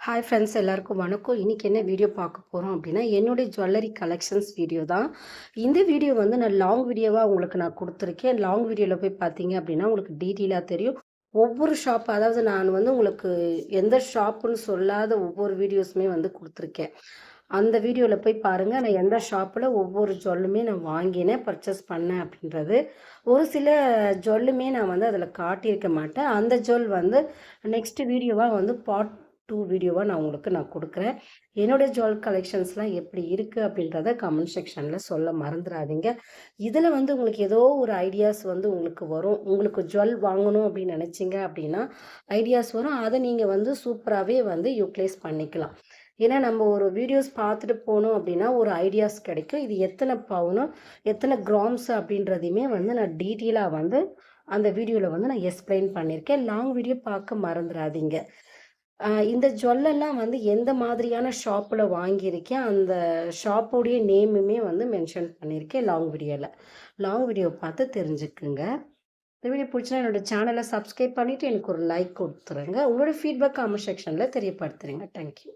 Hi friends எல்லாருக்கும் வணக்கம். இன்னைக்கு என்ன வீடியோ பார்க்க போகிறோம் அப்படின்னா என்னுடைய ஜுவல்லரி கலெக்ஷன்ஸ் வீடியோ தான். இந்த வீடியோ வந்து நான் லாங் வீடியோவாக உங்களுக்கு நான் கொடுத்துருக்கேன். லாங் வீடியோவில் போய் பார்த்தீங்க அப்படின்னா உங்களுக்கு டீட்டெயிலாக தெரியும். ஒவ்வொரு ஷாப் அதாவது நான் வந்து உங்களுக்கு எந்த ஷாப்புன்னு சொல்லாத ஒவ்வொரு வீடியோஸுமே வந்து கொடுத்துருக்கேன். அந்த வீடியோவில் போய் பாருங்கள். நான் எந்த ஷாப்பில் ஒவ்வொரு ஜுவல்லுமே நான் வாங்கினேன், பர்ச்சேஸ் பண்ணேன் அப்படின்றது. ஒரு சில ஜுவல்லுமே நான் வந்து அதில் காட்டியிருக்க மாட்டேன். அந்த ஜுவல் வந்து நெக்ஸ்ட் வீடியோவாக வந்து பார்ட் 2 வீடியோவாக நான் கொடுக்குறேன். என்னுடைய ஜுவல் கலெக்ஷன்ஸ்லாம் எப்படி இருக்குது அப்படின்றத கமெண்ட் செக்ஷனில் சொல்ல மறந்துடாதீங்க. இதில் வந்து உங்களுக்கு ஏதோ ஒரு ஐடியாஸ் வந்து உங்களுக்கு வரும். உங்களுக்கு ஜுவல் வாங்கணும் அப்படின்னு நினச்சிங்க அப்படின்னா ஐடியாஸ் வரும். அதை நீங்கள் வந்து சூப்பராகவே வந்து யூட்டிலைஸ் பண்ணிக்கலாம். ஏன்னா நம்ம ஒரு வீடியோஸ் பார்த்துட்டு போனோம் அப்படின்னா ஒரு ஐடியாஸ் கிடைக்கும். இது எத்தனை பவுனு எத்தனை கிராம்ஸ் அப்படின்றதையுமே வந்து நான் டீட்டெயிலாக வந்து அந்த வீடியோவில் வந்து நான் எக்ஸ்பிளைன் பண்ணியிருக்கேன். லாங் வீடியோ பார்க்க மறந்துடாதீங்க. இந்த ஜுவல்லெல்லாம் வந்து எந்த மாதிரியான ஷாப்பில் வாங்கியிருக்கேன், அந்த ஷாப்போடைய நேமுமே வந்து மென்ஷன் பண்ணியிருக்கேன் லாங் வீடியோவில். லாங் வீடியோ பார்த்து தெரிஞ்சுக்குங்க. இந்த வீடியோ பிடிச்சினா என்னோட சேனலை சப்ஸ்கிரைப் பண்ணிவிட்டு எனக்கு ஒரு லைக் கொடுத்துருங்க. உங்களோட ஃபீட்பேக் கமெண்ட் செக்ஷனில் தெரியப்படுத்துறீங்க. தேங்க்யூ.